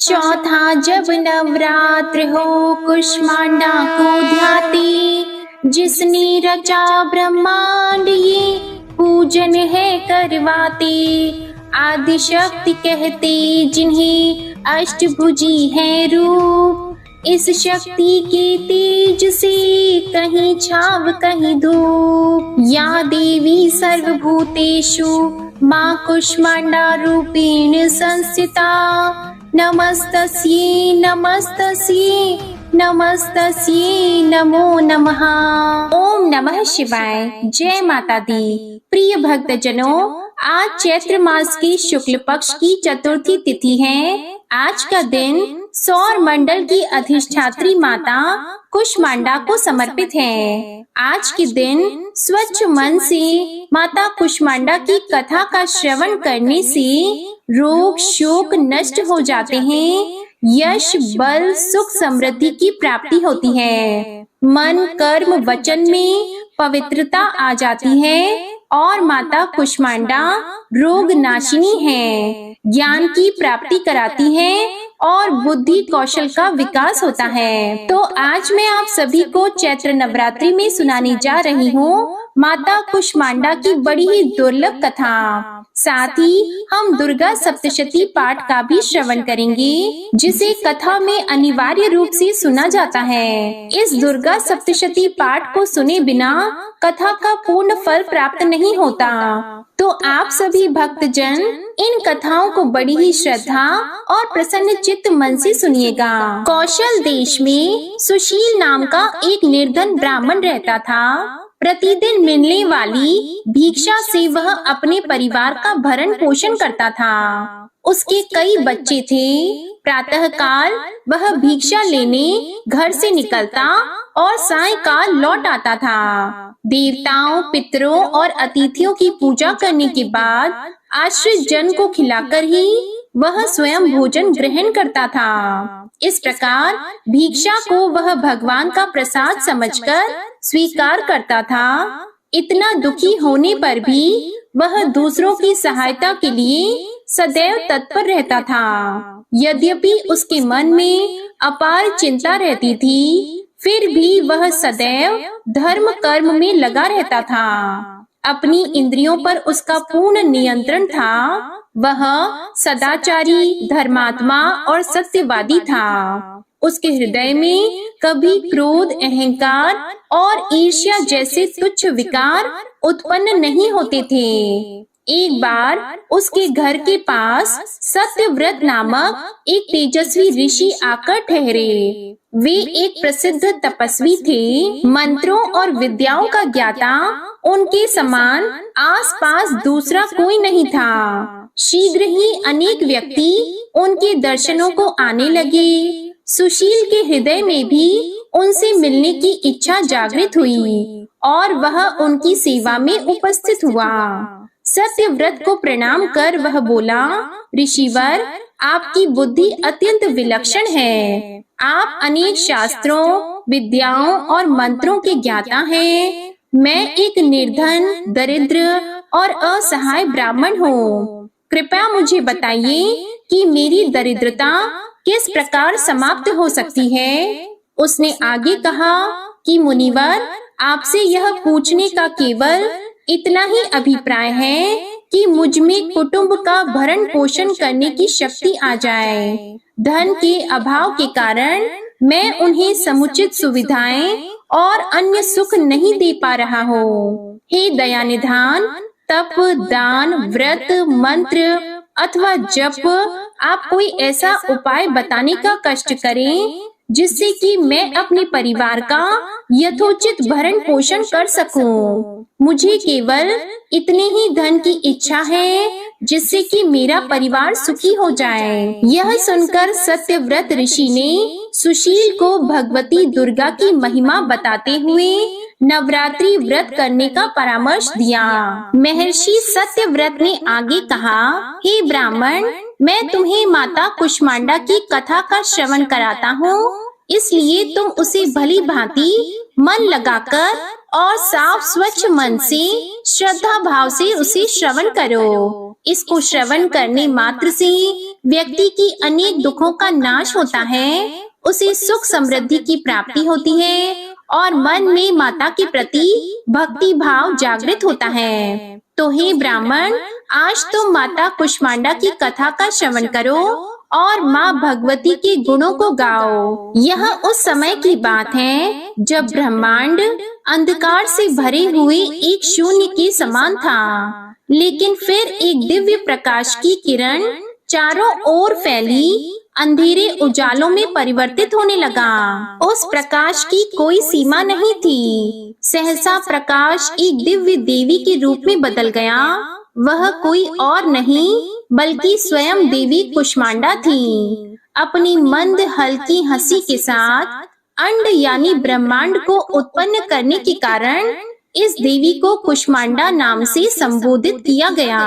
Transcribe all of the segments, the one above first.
चौथा जब नवरात्र हो कुष्मांडा को ध्याते, जिसने रचा ब्रह्मांड ये पूजन है करवाते। आदि शक्ति कहते जिन्हें अष्टभुजी है रूप, इस शक्ति के तेज से कहीं छाव कहीं धूप। या देवी सर्वभूतेषु माँ कुष्मांडा रूपेण संस्थिता, नमस्तस्यै नमस्तस्यै नमस्तस्यै नमो नमः। ओम नमः शिवाय। जय माता दी। प्रिय भक्तजनों, आज चैत्र मास की शुक्ल पक्ष की चतुर्थी तिथि है। आज का दिन सौर मंडल की अधिष्ठात्री माता कुष्मांडा को समर्पित है। आज के दिन स्वच्छ मन से माता कुष्मांडा की कथा का श्रवण करने से रोग शोक नष्ट हो जाते हैं, यश बल सुख समृद्धि की प्राप्ति होती है, मन कर्म वचन में पवित्रता आ जाती है और माता कुष्मांडा रोग नाशिनी है, ज्ञान की प्राप्ति कराती है और बुद्धि कौशल का विकास होता है। तो आज मैं आप सभी को चैत्र नवरात्रि में सुनाने जा रही हूँ माता कुष्मांडा की बड़ी ही दुर्लभ कथा। साथ ही हम दुर्गा सप्तशती पाठ का भी श्रवण करेंगे, जिसे कथा में अनिवार्य रूप से सुना जाता है। इस दुर्गा सप्तशती पाठ को सुने बिना कथा का पूर्ण फल प्राप्त नहीं होता। तो आप सभी भक्तजन इन कथाओं को बड़ी ही श्रद्धा और प्रसन्न चित्त मन से सुनिएगा। कौशल देश में सुशील नाम का एक निर्धन ब्राह्मण रहता था। प्रतिदिन मिलने वाली भिक्षा से वह अपने परिवार का भरण पोषण करता था। उसके कई बच्चे थे। प्रातःकाल वह भिक्षा लेने घर से निकलता और सायंकाल लौट आता था। देवताओं, पितरों और अतिथियों की पूजा करने के बाद आश्रित जन को खिलाकर ही वह स्वयं भोजन ग्रहण करता था। इस प्रकार भिक्षा को वह भगवान का प्रसाद समझकर स्वीकार करता था। इतना दुखी होने पर भी वह दूसरों की सहायता के लिए सदैव तत्पर रहता था। यद्यपि उसके मन में अपार चिंता रहती थी, फिर भी वह सदैव धर्म कर्म में लगा रहता था। अपनी इंद्रियों पर उसका पूर्ण नियंत्रण था। वह सदाचारी, धर्मात्मा और सत्यवादी था। उसके हृदय में कभी क्रोध, अहंकार और ईर्ष्या जैसे तुच्छ विकार उत्पन्न नहीं होते थे। एक बार उसके घर के पास सत्यव्रत नामक एक तेजस्वी ऋषि आकर ठहरे। वे एक प्रसिद्ध तपस्वी थे। मंत्रों और विद्याओं का ज्ञाता उनके समान आसपास दूसरा कोई नहीं था। शीघ्र ही अनेक व्यक्ति उनके दर्शनों को आने लगे। सुशील के हृदय में भी उनसे मिलने की इच्छा जागृत हुई और वह उनकी सेवा में उपस्थित हुआ। सत्यव्रत को प्रणाम कर वह बोला, ऋषिवर, आपकी बुद्धि अत्यंत विलक्षण है। आप अनेक शास्त्रों, विद्याओं और मंत्रों के ज्ञाता हैं। मैं एक निर्धन, दरिद्र और असहाय ब्राह्मण हूँ। कृपया मुझे बताइए कि मेरी दरिद्रता किस प्रकार समाप्त हो सकती है। उसने आगे कहा कि मुनिवर, आपसे यह पूछने का केवल इतना ही अभिप्राय है कि मुझ में कुटुंब का भरण पोषण करने की शक्ति आ जाए। धन के अभाव के कारण मैं उन्हें समुचित सुविधाएं और अन्य सुख नहीं दे पा रहा हूँ। हे दयानिधान, तप, दान, व्रत, मंत्र अथवा जप, आप कोई ऐसा उपाय बताने का कष्ट करें जिससे कि मैं अपने परिवार का यथोचित भरण पोषण कर सकूं। मुझे केवल इतने ही धन की इच्छा है जिससे कि मेरा परिवार सुखी हो जाए। यह सुनकर सत्यव्रत ऋषि ने सुशील को भगवती दुर्गा की महिमा बताते हुए नवरात्रि व्रत करने का परामर्श दिया। महर्षि सत्यव्रत ने आगे कहा, हे ब्राह्मण, मैं तुम्हें माता कुष्मांडा की कथा का श्रवण कराता हूँ। इसलिए तुम उसे भली भांति मन लगाकर और साफ स्वच्छ मन से श्रद्धा भाव से उसे श्रवण करो। इसको श्रवण करने मात्र से व्यक्ति की अनेक दुखों का नाश होता है, उसे सुख समृद्धि की प्राप्ति होती है और मन में माता के प्रति भक्ति भाव जागृत होता है। तो हे ब्राह्मण, आज तुम माता कुष्मांडा की कथा का श्रवण करो और माँ भगवती के गुणों को गाओ। यह उस समय की बात है जब ब्रह्मांड अंधकार से भरे हुए एक शून्य के समान था, लेकिन फिर एक दिव्य प्रकाश की किरण चारों ओर फैली अंधेरे उजालों में परिवर्तित होने लगा। उस प्रकाश की कोई सीमा नहीं थी। सहसा प्रकाश एक दिव्य देवी के रूप में बदल गया। वह कोई और नहीं बल्कि स्वयं देवी कुष्मांडा थी। अपनी मंद हल्की हंसी के साथ अंड यानी ब्रह्मांड को उत्पन्न करने के कारण इस देवी को कुष्मांडा नाम से संबोधित किया गया।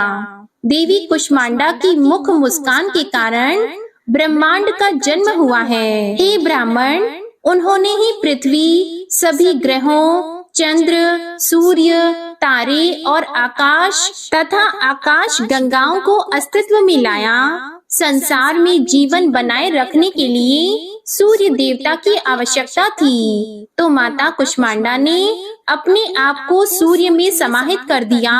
देवी कुष्मांडा की मुख मुस्कान के कारण ब्रह्मांड का जन्म हुआ है। हे ब्राह्मण, उन्होंने ही पृथ्वी, सभी ग्रहों, चंद्र, सूर्य, तारे और आकाश तथा आकाश गंगाओं को अस्तित्व में लाया। संसार में जीवन बनाए रखने के लिए सूर्य देवता की आवश्यकता थी, तो माता कुष्मांडा ने अपने आप को सूर्य में समाहित कर दिया।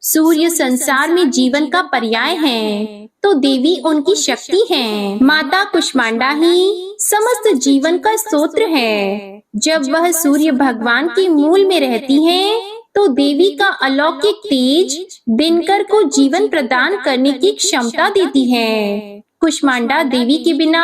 सूर्य संसार में जीवन का पर्याय है, तो देवी उनकी शक्ति है। माता कुष्मांडा ही समस्त जीवन का स्रोत है। जब वह सूर्य भगवान के मूल में रहती है, तो देवी का अलौकिक तेज दिनकर को जीवन प्रदान करने की क्षमता देती है। कुष्मांडा देवी के बिना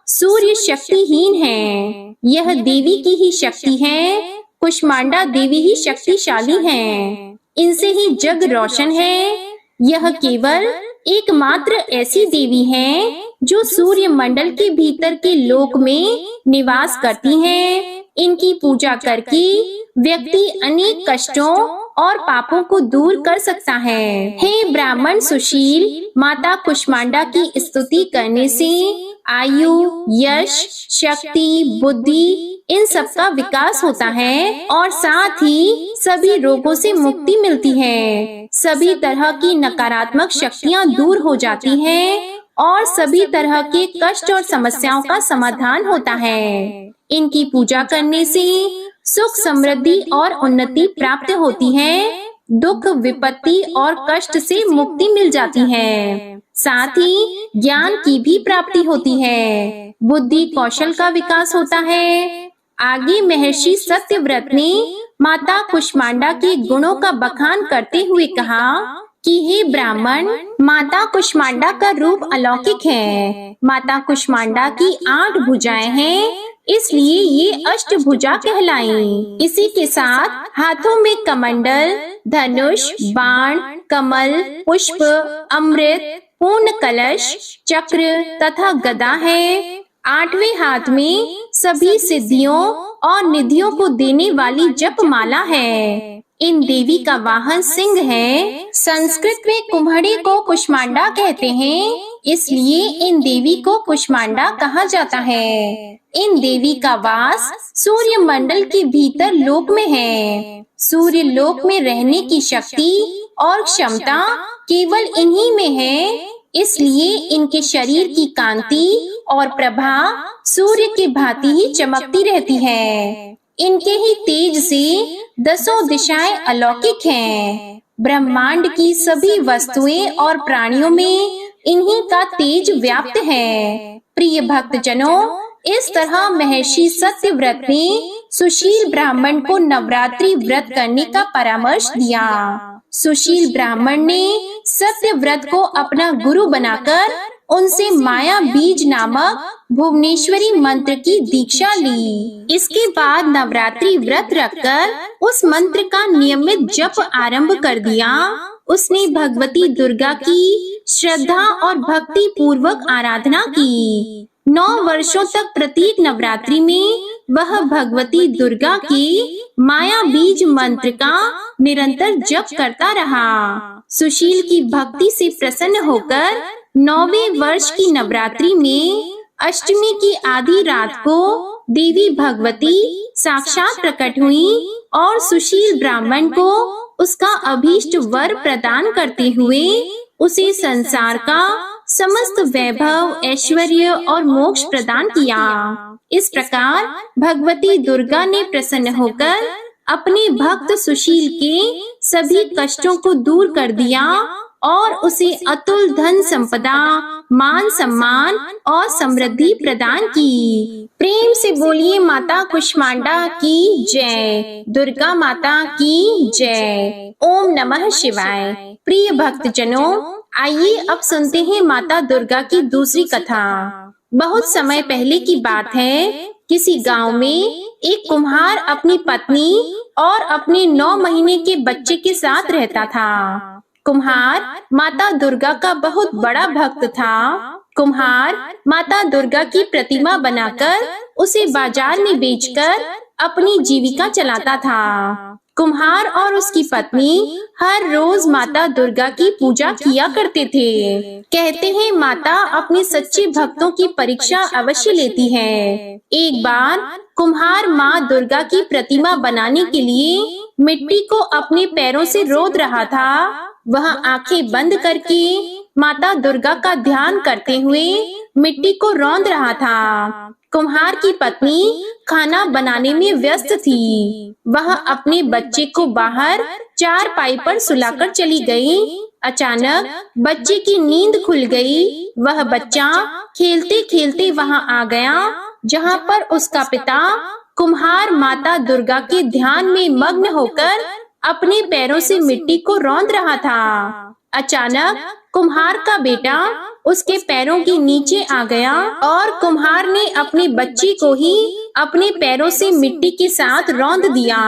सूर्य शक्तिहीन है। यह देवी की ही शक्ति है। कुष्मांडा देवी ही शक्तिशाली है। इनसे ही जग रोशन है। यह केवल एकमात्र ऐसी देवी है जो सूर्य मंडल के भीतर के लोक में निवास करती हैं। इनकी पूजा करके व्यक्ति अनेक कष्टों और पापों को दूर कर सकता है। हे ब्राह्मण सुशील, माता कुष्मांडा की स्तुति करने से आयु, यश, शक्ति, बुद्धि इन सब का विकास होता है और साथ ही सभी रोगों से मुक्ति मिलती है। सभी तरह की नकारात्मक शक्तियाँ दूर हो जाती हैं और सभी तरह के कष्ट और समस्याओं का समाधान होता है। इनकी पूजा करने से सुख समृद्धि और उन्नति प्राप्त होती है। दुख, विपत्ति और कष्ट से मुक्ति मिल जाती है। साथ ही ज्ञान की भी प्राप्ति होती है। बुद्धि कौशल का विकास होता है। आगे महर्षि सत्यव्रत ने माता कुष्मांडा के गुणों का बखान करते हुए कहा कि हे ब्राह्मण, माता कुष्मांडा का रूप अलौकिक है। माता कुष्मांडा की 8 भुजाएं हैं, इसलिए ये अष्टभुजा कहलाई। इसी के साथ हाथों में कमंडल, धनुष, बाण, कमल, पुष्प, अमृत, पूर्ण कलश, चक्र तथा गदा है। 8वें हाथ में सभी सिद्धियों और निधियों को देने वाली जप माला है। इन देवी का वाहन सिंह है। संस्कृत में कुम्हड़ी को कुष्मांडा कहते हैं, इसलिए इन देवी को कुष्मांडा कहा जाता है। इन देवी का वास सूर्य मंडल के भीतर लोक में है। सूर्य लोक में रहने की शक्ति और क्षमता केवल इन्हीं में है, इसलिए इनके शरीर की कांति और प्रभा सूर्य की भांति ही चमकती रहती है। इनके ही तेज से 10 दिशाएं अलौकिक हैं। ब्रह्मांड की सभी वस्तुएं और प्राणियों में इन्हीं का तेज व्याप्त है। प्रिय भक्तजनों, इस तरह महर्षि सत्यव्रत ने सुशील ब्राह्मण को नवरात्रि व्रत करने का परामर्श दिया। सुशील ब्राह्मण ने सत्यव्रत को अपना गुरु बनाकर उनसे माया बीज नामक भुवनेश्वरी मंत्र की दीक्षा ली। इसके बाद नवरात्रि व्रत रखकर उस मंत्र का नियमित जप आरंभ कर दिया। उसने भगवती दुर्गा की श्रद्धा और भक्ति पूर्वक आराधना की। 9 वर्षों तक प्रत्येक नवरात्रि में वह भगवती दुर्गा के माया बीज मंत्र का निरंतर जप करता रहा। सुशील की भक्ति से प्रसन्न होकर 9वें वर्ष की नवरात्रि में अष्टमी की आधी रात को देवी भगवती साक्षात प्रकट हुई और सुशील ब्राह्मण को उसका अभीष्ट वर प्रदान करते हुए उसे संसार का समस्त वैभव, ऐश्वर्य और मोक्ष प्रदान किया। इस प्रकार भगवती दुर्गा ने प्रसन्न होकर अपने भक्त सुशील के सभी कष्टों को दूर कर दिया और उसे अतुल धन संपदा, मान सम्मान और समृद्धि प्रदान की। प्रेम से बोलिए माता कुष्मांडा की जय, दुर्गा माता की जय। ओम नमः शिवाय। प्रिय भक्तजनों, आइए अब सुनते हैं माता दुर्गा की दूसरी कथा। बहुत समय पहले की बात है, किसी गांव में एक कुम्हार अपनी पत्नी और अपने 9 महीने के बच्चे के साथ रहता था। कुम्हार माता दुर्गा का बहुत बड़ा भक्त था। कुम्हार माता दुर्गा की प्रतिमा बनाकर उसे बाजार में बेचकर अपनी जीविका चलाता था। कुम्हार और उसकी पत्नी हर रोज माता दुर्गा की पूजा किया करते थे। कहते हैं माता अपने सच्चे भक्तों की परीक्षा अवश्य लेती है। एक बार कुम्हार माँ दुर्गा की प्रतिमा बनाने के लिए मिट्टी को अपने पैरों से रोद रहा था। वह आंखें बंद करके माता दुर्गा का ध्यान करते हुए मिट्टी को रौंद रहा था। कुम्हार की पत्नी खाना बनाने में व्यस्त थी। वह अपने बच्चे को बाहर चारपाई पर सुलाकर चली गई। अचानक बच्चे की नींद खुल गई। वह बच्चा खेलते खेलते वहां आ गया जहां पर उसका पिता कुम्हार माता दुर्गा के ध्यान में मग्न होकर अपने पैरों से मिट्टी को रौंद रहा था। अचानक कुम्हार का बेटा उसके पैरों के नीचे आ गया और कुम्हार ने अपने बच्चे को ही अपने पैरों से मिट्टी के साथ रौंद दिया।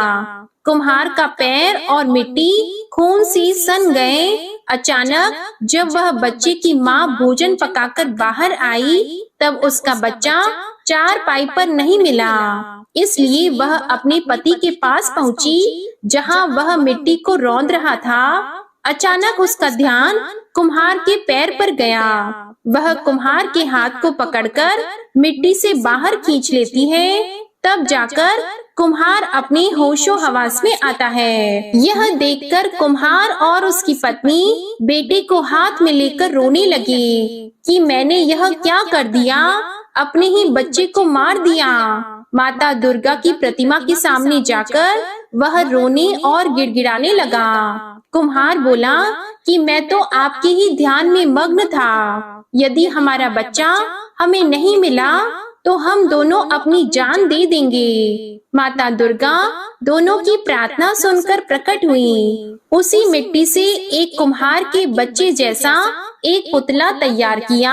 कुम्हार का पैर और मिट्टी खून से सन गए। अचानक जब वह बच्चे की माँ भोजन पकाकर बाहर आई, तब उसका बच्चा चारपाई पर नहीं मिला। इसलिए वह अपने पति के पास पहुंची जहां वह मिट्टी को रौंद रहा था। अचानक उसका ध्यान कुम्हार के पैर पर गया। वह कुम्हार के हाथ को पकड़कर मिट्टी से बाहर खींच लेती है। तब जाकर कुम्हार अपने होशो हवास में आता है। यह देखकर कुम्हार और उसकी पत्नी बेटे को हाथ में लेकर रोने लगी कि मैंने यह क्या कर दिया, अपने ही बच्चे को मार दिया। माता दुर्गा की प्रतिमा के सामने जाकर वह रोने और गिड़गिड़ाने लगा। कुम्हार बोला कि मैं तो आपके ही ध्यान में मग्न था। यदि हमारा बच्चा हमें नहीं मिला तो हम दोनों अपनी जान दे देंगे। माता दुर्गा दोनों की प्रार्थना सुनकर प्रकट हुई। उसी मिट्टी से एक कुम्हार के बच्चे जैसा एक पुतला तैयार किया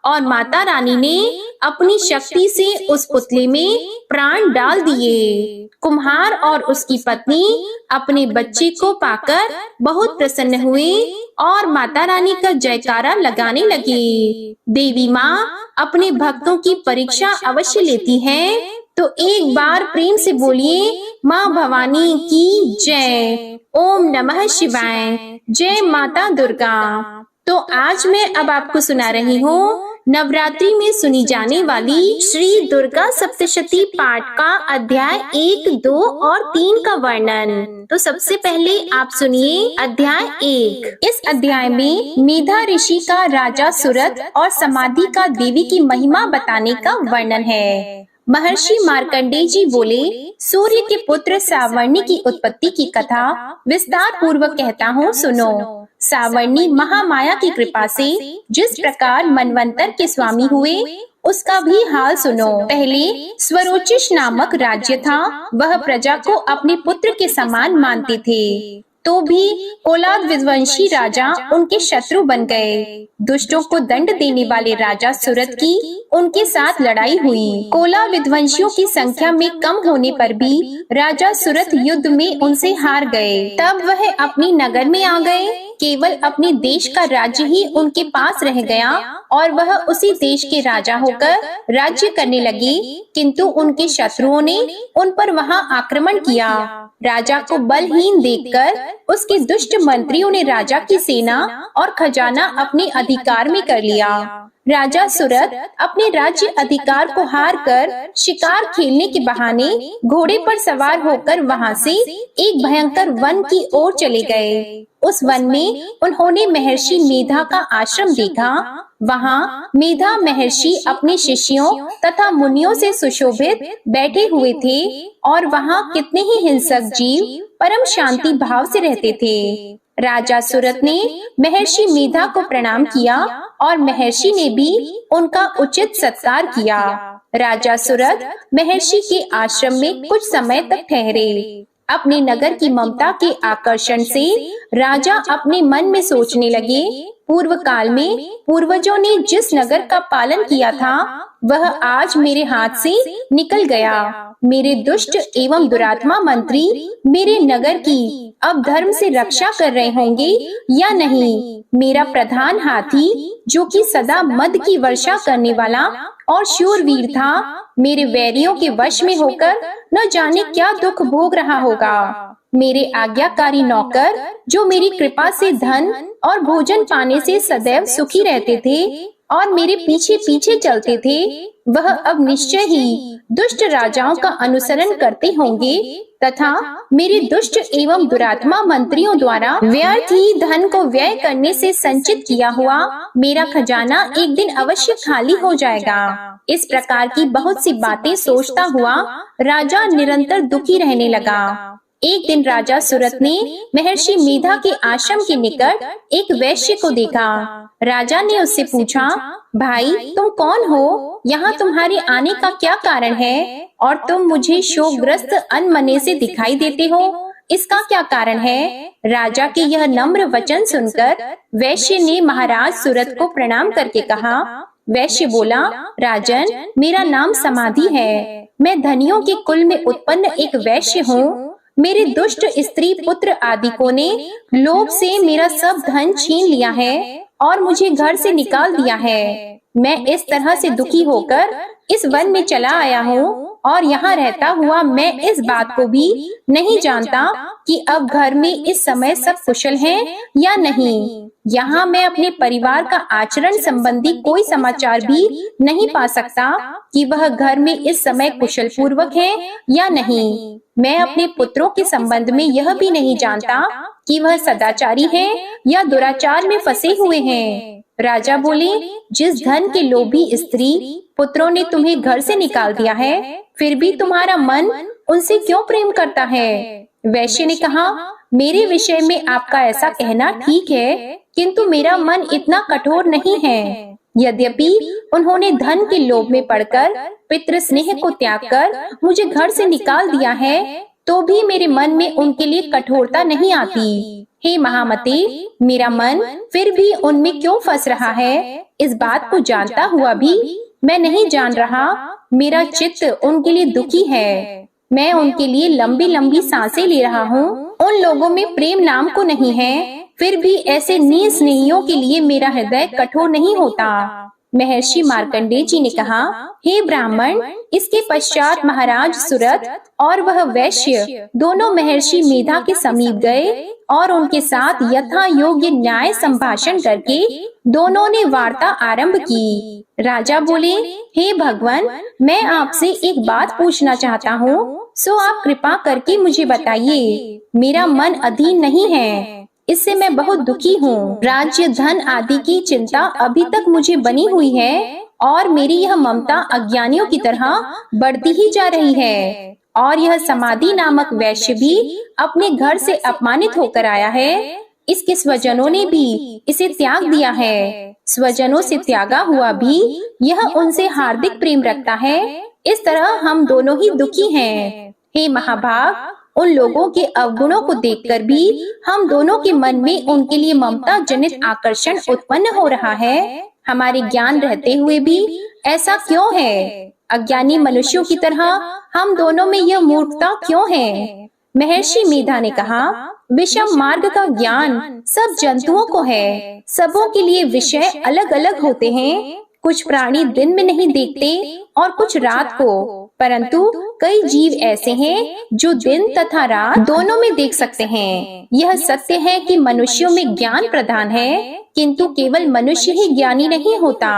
और माता रानी ने अपनी शक्ति से उस पुतले में प्राण डाल दिए। कुम्हार और उसकी पत्नी अपने बच्चे को पाकर बहुत प्रसन्न हुए और माता रानी का जयकारा लगाने लगे। देवी माँ अपने भक्तों की परीक्षा अवश्य लेती है, तो एक बार प्रेम से बोलिए माँ भवानी की जय। ओम नमः शिवाय। जय माता दुर्गा। तो आज मैं अब आपको सुना रही हूँ नवरात्रि में सुनी जाने वाली श्री दुर्गा सप्तशती पाठ का अध्याय 1, 2 और 3 का वर्णन। तो सबसे पहले आप सुनिए अध्याय 1। इस अध्याय में मेधा ऋषि का राजा सुरथ और समाधि का देवी की महिमा बताने का वर्णन है। महर्षि मार्कंडेय जी बोले, सूर्य के पुत्र सावर्णी की उत्पत्ति की कथा विस्तार पूर्वक कहता हूँ, सुनो। सावर्णी महामाया की कृपा से जिस प्रकार मनवंतर के स्वामी हुए, उसका भी हाल सुनो। पहले स्वरोचिष नामक राज्य था। वह प्रजा को अपने पुत्र के समान मानते थे, तो भी कोलाद विध्वंसी राजा उनके शत्रु बन गए। दुष्टों को दंड देने वाले राजा सुरथ की उनके साथ लड़ाई हुई। कोला विध्वंसियों की संख्या में कम होने पर भी राजा सुरथ युद्ध में उनसे हार गए। तब वह अपने नगर में आ गए। केवल अपने देश का राज्य ही उनके पास रह गया और वह उसी देश के राजा होकर राज्य करने लगे, किंतु उनके शत्रुओं ने उन पर वहां आक्रमण किया। राजा को बलहीन देखकर उसके दुष्ट मंत्रियों ने राजा की सेना और खजाना अपने अधिकार में कर लिया। राजा सुरथ अपने राज्य अधिकार को हार कर शिकार खेलने के बहाने घोड़े पर सवार होकर वहां से एक भयंकर वन की ओर चले गए। उस वन में उन्होंने महर्षि मेधा का आश्रम देखा। वहाँ मेधा महर्षि अपने शिष्यों तथा मुनियों से सुशोभित बैठे हुए थे और वहाँ कितने ही हिंसक जीव परम शांति भाव से रहते थे। राजा सुरथ ने महर्षि मेधा को प्रणाम किया और महर्षि ने भी उनका उचित सत्कार किया। राजा सुरथ महर्षि के आश्रम में कुछ समय तक ठहरे। अपने नगर की ममता के आकर्षण से राजा अपने मन में सोचने लगे, पूर्व काल में पूर्वजों ने जिस नगर का पालन किया था वह आज मेरे हाथ से निकल गया। मेरे दुष्ट एवं दुरात्मा मंत्री मेरे नगर की अब धर्म से रक्षा कर रहे होंगे या नहीं। मेरा प्रधान हाथी जो कि सदा मद की वर्षा करने वाला और शूरवीर था, मेरे वैरियों के वश में होकर न जाने क्या दुख भोग रहा होगा। मेरे आज्ञाकारी नौकर जो मेरी कृपा से धन और भोजन पाने से सदैव सुखी रहते थे और मेरे पीछे पीछे चलते थे, वह अब निश्चय ही दुष्ट राजाओं का अनुसरण करते होंगे तथा मेरे दुष्ट एवं दुरात्मा मंत्रियों द्वारा व्यर्थ ही धन को व्यय करने से संचित किया हुआ मेरा खजाना एक दिन अवश्य खाली हो जाएगा। इस प्रकार की बहुत सी बातें सोचता हुआ राजा निरंतर दुखी रहने लगा। एक दिन राजा सुरथ ने महर्षि मेधा के आश्रम के निकट एक वैश्य को देखा। राजा ने उससे पूछा, भाई तुम कौन हो? यहाँ तुम्हारे आने का क्या कारण है और तुम मुझे शोकग्रस्त अनमने से दिखाई देते हो, इसका क्या कारण है? राजा के यह नम्र वचन सुनकर वैश्य ने महाराज सुरथ को प्रणाम करके कहा। वैश्य बोला, राजन मेरा नाम समाधि है, मैं धनियों के कुल में उत्पन्न एक वैश्य हूँ। मेरे दुष्ट स्त्री पुत्र आदिकों ने लोभ से मेरा सब धन छीन लिया है और मुझे घर से निकाल दिया है। मैं इस तरह से दुखी होकर इस वन में चला आया हूँ और यहाँ रहता हुआ मैं इस बात को भी नहीं जानता कि अब घर में इस समय सब कुशल हैं या नहीं। यहाँ मैं अपने परिवार का आचरण संबंधी कोई समाचार भी नहीं पा सकता कि वह घर में इस समय कुशल पूर्वक है या नहीं। मैं अपने पुत्रों के संबंध में यह भी नहीं जानता कि वह सदाचारी हैं या दुराचार में फंसे हुए हैं। राजा बोले, जिस धन के लोभी स्त्री पुत्रों ने तुम्हें घर से निकाल दिया है, फिर भी तुम्हारा मन उनसे क्यों प्रेम करता है? वैश्य ने कहा, मेरे विषय में आपका ऐसा कहना ठीक है, किंतु मेरा मन इतना कठोर नहीं है। यद्यपि उन्होंने धन के लोभ में पड़कर पितृ स्नेह को त्याग कर मुझे घर से निकाल दिया है, तो भी मेरे मन में उनके लिए कठोरता नहीं आती। हे महामते, मेरा मन फिर भी उनमें क्यों फंस रहा है, इस बात को जानता हुआ भी मैं नहीं जान रहा। मेरा चित्त उनके लिए दुखी है। मैं उनके लिए लंबी लंबी सांसें ले रहा हूँ। उन लोगों में प्रेम नाम को नहीं है, फिर भी ऐसे निस्नेहियों के लिए मेरा हृदय कठोर नहीं होता। महर्षि मार्कंडेय जी ने कहा, हे ब्राह्मण, इसके पश्चात महाराज सुरथ और वह वैश्य दोनों महर्षि मेधा के समीप गए और उनके साथ यथा योग्य न्याय संभाषण करके दोनों ने वार्ता आरंभ की। राजा बोले, हे भगवान, मैं आपसे एक बात पूछना चाहता हूँ, सो आप कृपा करके मुझे बताइए। मेरा मन अधीन नहीं है, इससे मैं बहुत दुखी हूँ। राज्य धन आदि की चिंता अभी तक मुझे बनी हुई है और मेरी यह ममता अज्ञानियों की तरह बढ़ती ही जा रही है। और यह समाधि नामक वैश्य भी अपने घर से अपमानित होकर आया है। इसके स्वजनों ने भी इसे त्याग दिया है। स्वजनों से त्यागा हुआ भी यह उनसे हार्दिक प्रेम रखता है। इस तरह हम दोनों ही दुखी हैं। हे महाभाग, उन लोगों के अवगुणों को देखकर भी हम दोनों के मन में उनके लिए ममता जनित आकर्षण उत्पन्न हो रहा है। हमारे ज्ञान रहते हुए भी ऐसा क्यों है? अज्ञानी मनुष्यों की तरह हम दोनों में यह मूर्खता क्यों है? महर्षि मेधा ने कहा, विषम मार्ग का ज्ञान सब जंतुओं को है। सबों के लिए विषय अलग अलग होते हैं। कुछ प्राणी दिन में नहीं देखते और कुछ रात को, परंतु कई जीव ऐसे हैं जो दिन तथा रात दोनों में देख सकते हैं। यह सत्य है कि मनुष्यों में ज्ञान प्रधान है, किंतु केवल मनुष्य ही ज्ञानी नहीं होता।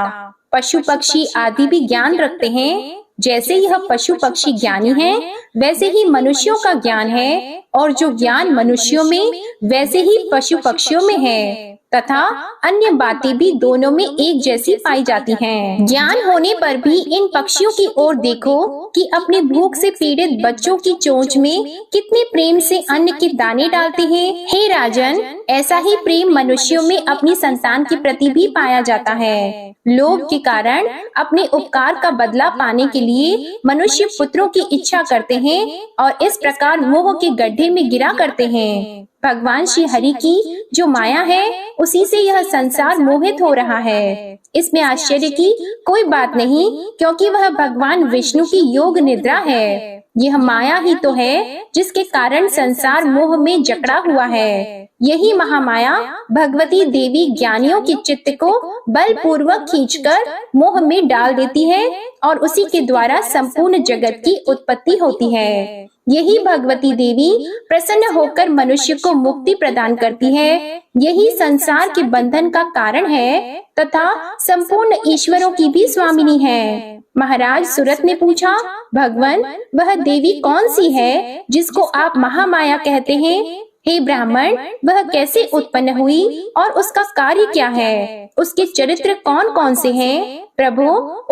पशु पक्षी आदि भी ज्ञान रखते हैं। जैसे यह पशु पक्षी ज्ञानी हैं, वैसे ही मनुष्यों का ज्ञान है, और जो ज्ञान मनुष्यों में वैसे ही पशु पक्षियों में है, तथा अन्य बातें भी दोनों में एक जैसी पाई जाती हैं। ज्ञान होने पर भी इन पक्षियों की ओर देखो कि अपने भूख से पीड़ित बच्चों की चोंच में कितने प्रेम से अन्न के दाने डालते हैं। हे राजन, ऐसा ही प्रेम मनुष्यों में अपनी संतान के प्रति भी पाया जाता है। लोभ के कारण अपने उपकार का बदला पाने के लिए मनुष्य पुत्रों की इच्छा करते हैं और इस प्रकार मोह के गड्ढे में गिरा करते हैं। भगवान श्री हरि की जो माया है, उसी से यह संसार मोहित हो रहा है। इसमें आश्चर्य की कोई बात नहीं, क्योंकि वह भगवान विष्णु की योग निद्रा है। यह माया ही तो है जिसके कारण संसार मोह में जकड़ा हुआ है। यही महामाया भगवती देवी ज्ञानियों के चित्त को बलपूर्वक खींचकर मोह में डाल देती है और उसी के द्वारा संपूर्ण जगत की उत्पत्ति होती है। यही भगवती देवी प्रसन्न होकर मनुष्य को मुक्ति प्रदान करती है। यही संसार के बंधन का कारण है तथा संपूर्ण ईश्वरों की भी स्वामिनी है। महाराज सूरत ने पूछा, भगवान, वह देवी कौन सी है जिसको आप महामाया कहते हैं? हे ब्राह्मण, वह कैसे उत्पन्न हुई और उसका कार्य क्या है? उसके चरित्र कौन कौन से हैं? प्रभु,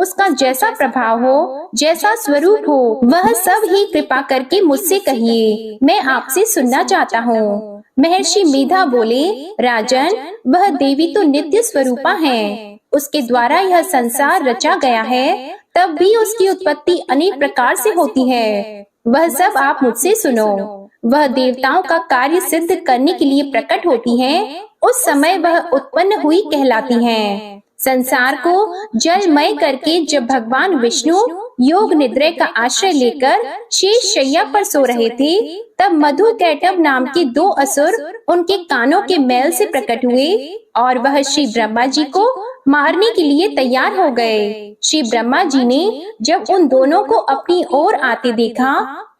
उसका जैसा प्रभाव हो, जैसा स्वरूप हो, वह सब ही कृपा करके मुझसे कहिए, मैं आपसे सुनना चाहता हूँ। महर्षि मेधा बोले, राजन, वह देवी तो नित्य स्वरूपा है। उसके द्वारा यह संसार रचा गया है, तब भी उसकी उत्पत्ति अनेक प्रकार से होती है। वह सब आप मुझसे सुनो। वह देवताओं का कार्य सिद्ध करने के लिए प्रकट होती हैं। उस समय वह उत्पन्न हुई कहलाती हैं। संसार को जलमय करके जब भगवान विष्णु योग निद्रा का आश्रय लेकर शेष शैया पर सो रहे थे, तब मधु कैटभ नाम के दो असुर उनके कानों के मैल से प्रकट हुए और वह श्री ब्रह्मा जी को मारने के लिए तैयार हो गए। श्री ब्रह्मा जी ने जब उन दोनों को अपनी ओर आते देखा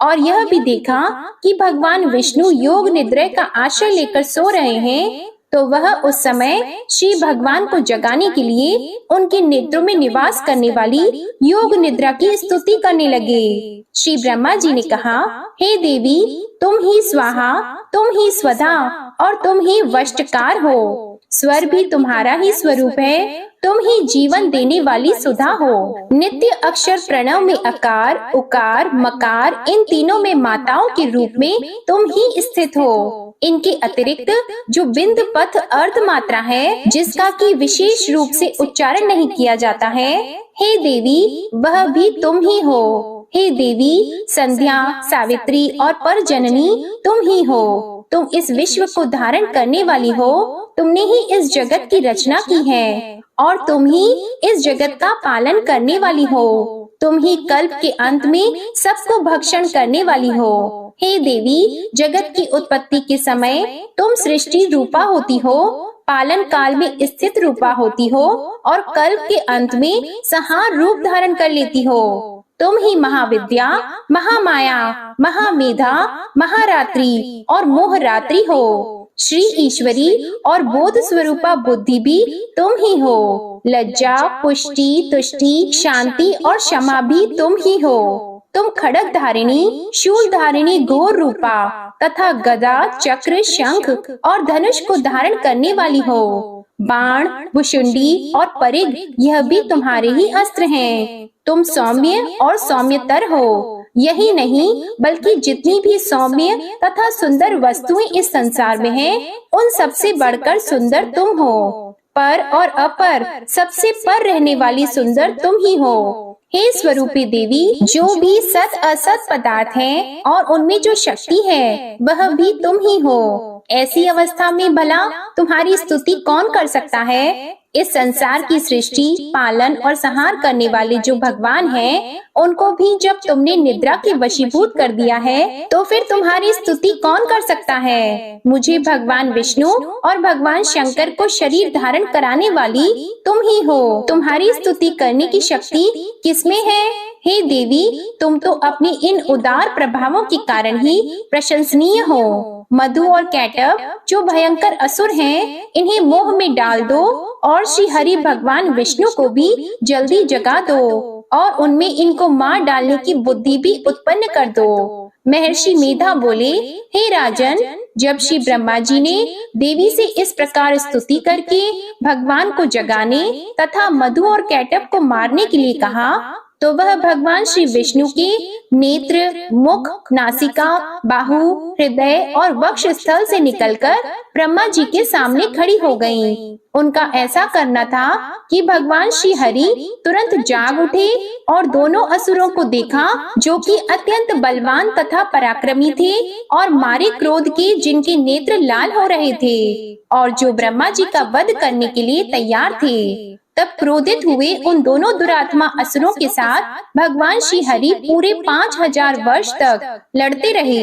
और यह भी देखा कि भगवान विष्णु योग निद्रा का आश्रय लेकर सो रहे हैं, तो वह उस समय श्री भगवान को जगाने के लिए उनके नेत्रों में निवास करने वाली योग निद्रा की स्तुति करने लगे। श्री ब्रह्मा जी ने कहा, हे देवी, तुम ही स्वाहा, तुम ही स्वधा और तुम ही वष्टकार हो। स्वर भी तुम्हारा ही स्वरूप है, तुम ही जीवन देने वाली सुधा हो। नित्य अक्षर प्रणव में अकार, उकार, मकार, इन तीनों में माताओं के रूप में तुम ही स्थित हो। इनके अतिरिक्त जो बिंद पथ अर्ध मात्रा है, जिसका कि विशेष रूप से उच्चारण नहीं किया जाता है, हे देवी, वह भी तुम ही हो। हे देवी, संध्या, सावित्री और परजननी तुम ही हो। तुम इस विश्व को धारण करने वाली हो। तुमने ही इस जगत की रचना की है और तुम ही इस जगत का पालन करने वाली हो। तुम ही कल्प के अंत में सबको भक्षण करने वाली हो। हे देवी, जगत की उत्पत्ति के समय तुम सृष्टि रूपा होती हो, पालन काल में स्थित रूपा होती हो और कल्प के अंत में संहार रूप धारण कर लेती हो। तुम ही महाविद्या, महामाया, महामेधा, महारात्रि और मोहरात्रि हो। श्री ईश्वरी और बोध स्वरूपा बुद्धि भी तुम ही हो। लज्जा, पुष्टि, तुष्टि, शांति और क्षमा भी तुम ही हो। तुम खड़ग धारिणी, शूल धारिणी घोर रूपा तथा गदा, चक्र, शंख और धनुष को धारण करने वाली हो। बाण, भुशुंडी और परिग यह भी तुम्हारे ही अस्त्र हैं। तुम सौम्य और सौम्यतर हो। यही नहीं बल्कि जितनी भी सौम्य तथा सुंदर वस्तुएं इस संसार में हैं, उन सबसे बढ़कर सुंदर तुम हो। पर और अपर सबसे पर रहने वाली सुंदर तुम ही हो। हे स्वरूपी देवी, जो भी सत असत पदार्थ हैं और उनमें जो शक्ति है, वह भी तुम ही हो। ऐसी अवस्था में भला तुम्हारी स्तुति कौन कर सकता है? इस संसार की सृष्टि, पालन और संहार करने वाले जो भगवान हैं, उनको भी जब तुमने निद्रा के वशीभूत कर दिया है, तो फिर तुम्हारी स्तुति कौन कर सकता है? मुझे भगवान विष्णु और भगवान शंकर को शरीर धारण कराने वाली तुम ही हो। तुम्हारी स्तुति करने की शक्ति किसमें है? हे देवी, तुम तो अपने इन उदार प्रभावों के कारण ही प्रशंसनीय हो। मधु और कैटभ जो भयंकर असुर हैं, इन्हें मोह में डाल दो और श्री हरि भगवान विष्णु को भी जल्दी जगा दो और उनमें इनको मार डालने की बुद्धि भी उत्पन्न कर दो। महर्षि मेधा बोले, हे राजन, जब श्री ब्रह्मा जी ने देवी से इस प्रकार स्तुति करके भगवान को जगाने तथा मधु और कैटभ को मारने के लिए कहा, तो वह भगवान श्री विष्णु के नेत्र, मुख, नासिका, बाहु, हृदय और वक्ष स्थल से निकलकर ब्रह्मा जी के सामने खड़ी हो गईं। उनका ऐसा करना था कि भगवान श्री हरि तुरंत जाग उठे और दोनों असुरों को देखा, जो कि अत्यंत बलवान तथा पराक्रमी थे और मारे क्रोध के जिनके नेत्र लाल हो रहे थे और जो ब्रह्मा जी का वध करने के लिए तैयार थे। तब क्रोधित हुए उन दोनों दुरात्मा असुरों के साथ भगवान श्री हरि पूरे 5000 वर्ष तक लड़ते रहे।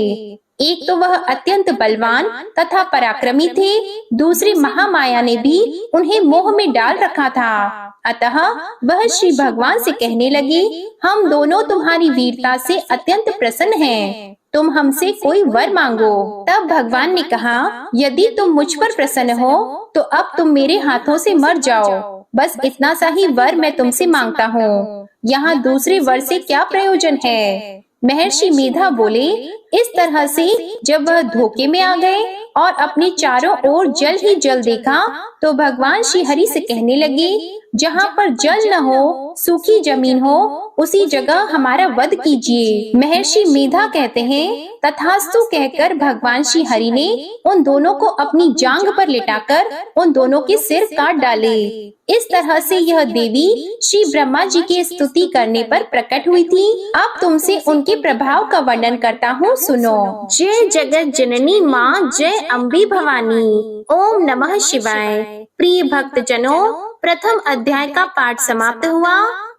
एक तो वह अत्यंत बलवान तथा पराक्रमी थे, दूसरी महामाया ने भी उन्हें मोह में डाल रखा था। अतः वह श्री भगवान से कहने लगे, हम दोनों तुम्हारी वीरता से अत्यंत प्रसन्न हैं, तुम हमसे कोई वर मांगो। तब भगवान ने कहा, यदि तुम मुझ पर प्रसन्न हो तो अब तुम मेरे हाथों से मर जाओ, बस इतना सा ही वर मैं तुमसे मांगता हूँ। यहाँ दूसरे वर से क्या प्रयोजन है? महर्षि मेधा बोले, इस तरह से जब वह धोखे में आ गए और अपने चारों ओर जल ही जल देखा, तो भगवान श्री हरि से कहने लगे, जहाँ पर जल न हो, सूखी जमीन हो, उसी जगह हमारा वध कीजिए। महर्षि मेधा कहते हैं, तथास्तु कहकर भगवान श्री हरि ने उन दोनों को अपनी जांघ पर लिटाकर उन दोनों के सिर काट डाले। इस तरह से यह देवी श्री ब्रह्मा जी की स्तुति करने पर प्रकट हुई थी। अब तुमसे उनके प्रभाव का वर्णन करता हूँ, सुनो। जय जगत जननी माँ, जय अम्बे भवानी। ओम नमः शिवाय। प्रिय भक्त जनों, प्रथम अध्याय का पाठ समाप्त हुआ।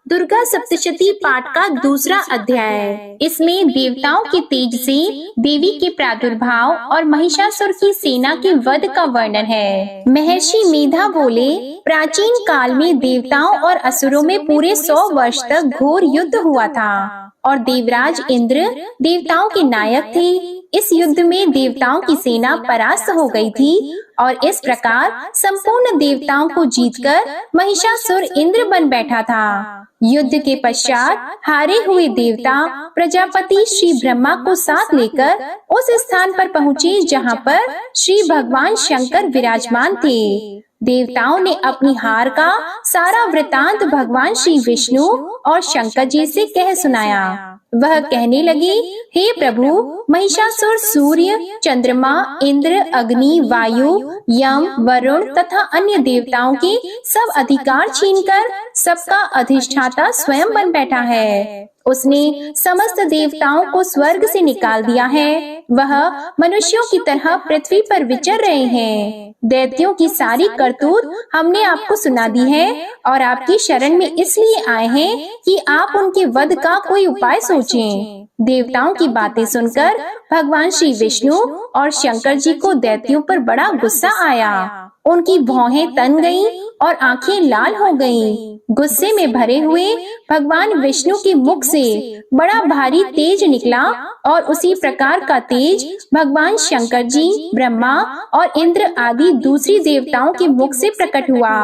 दुर्गा सप्तशती पाठ का दूसरा अध्याय। इसमें देवताओं के तेज से देवी के प्रादुर्भाव और महिषासुर की सेना के वध का वर्णन है। महर्षि मेधा बोले, प्राचीन काल में देवताओं और असुरों में पूरे 100 वर्ष तक घोर युद्ध हुआ था और देवराज इंद्र देवताओं के नायक थे। इस युद्ध में देवताओं की सेना परास्त हो गई थी और इस प्रकार संपूर्ण देवताओं को जीतकर महिषासुर इंद्र बन बैठा था। युद्ध के पश्चात हारे हुए देवता प्रजापति श्री ब्रह्मा को साथ लेकर उस स्थान पर पहुँचे जहाँ पर श्री भगवान शंकर विराजमान थे। देवताओं ने अपनी हार का सारा वृतांत भगवान श्री विष्णु और शंकर जी से कह सुनाया। वह कहने लगे, हे प्रभु, महिषासुर सूर्य, चंद्रमा, इंद्र, अग्नि, वायु, यम, वरुण तथा अन्य देवताओं के सब अधिकार छीनकर सबका अधिष्ठाता स्वयं बन बैठा है। उसने समस्त देवताओं को स्वर्ग से निकाल दिया है। वह मनुष्यों की तरह पृथ्वी पर विचर रहे हैं। दैत्यों की सारी करतूत हमने आपको सुना दी है और आपकी शरण में इसलिए आए हैं कि आप उनके वध का कोई उपाय सोचें। देवताओं की बातें सुनकर भगवान श्री विष्णु और शंकर जी को दैत्यों पर बड़ा गुस्सा आया। उनकी भौहें तन गईं और आंखें लाल हो गईं। गुस्से में भरे हुए भगवान विष्णु के मुख से बड़ा भारी तेज निकला और उसी प्रकार का तेज भगवान शंकर जी, ब्रह्मा और इंद्र आदि दूसरी देवताओं के मुख से प्रकट हुआ।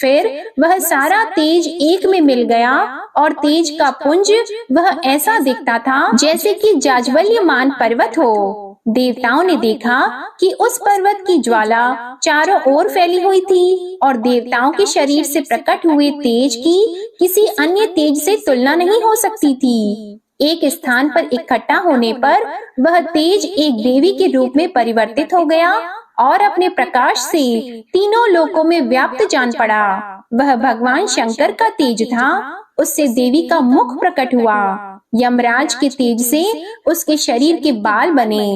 फिर वह सारा तेज एक में मिल गया और तेज का पुंज वह ऐसा दिखता था जैसे कि जाज्वल्यमान पर्वत हो। देवताओं ने देखा कि उस पर्वत की ज्वाला चारों ओर फैली हुई थी और देवताओं के शरीर से प्रकट हुए तेज की किसी अन्य तेज से तुलना नहीं हो सकती थी। एक स्थान पर इकट्ठा होने पर वह तेज एक देवी के रूप में परिवर्तित हो गया और अपने प्रकाश से तीनों लोकों में व्याप्त जान पड़ा। वह भगवान शंकर का तेज था। उससे देवी का मुख प्रकट हुआ। यमराज के तेज से उसके शरीर के बाल बने।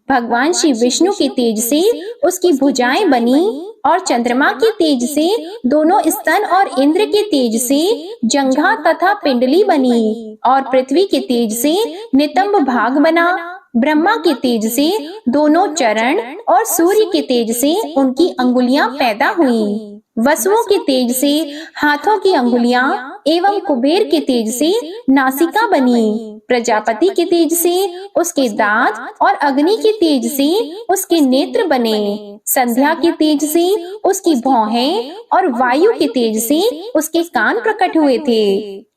भगवान श्री विष्णु के तेज से उसकी भुजाएं बनी और चंद्रमा के तेज से दोनों स्तन और इंद्र के तेज से जंघा तथा पिंडली बनी और पृथ्वी के तेज से नितंब भाग बना। ब्रह्मा के तेज से दोनों चरण और सूर्य के तेज से उनकी अंगुलियां पैदा हुई। वसुओं के तेज से हाथों की अंगुलियां एवं कुबेर के तेज से नासिका बनी। प्रजापति के तेज से उसके दांत और अग्नि के तेज से उसके नेत्र बने। संध्या के तेज से उसकी भौहें और वायु के तेज से उसके कान प्रकट हुए थे।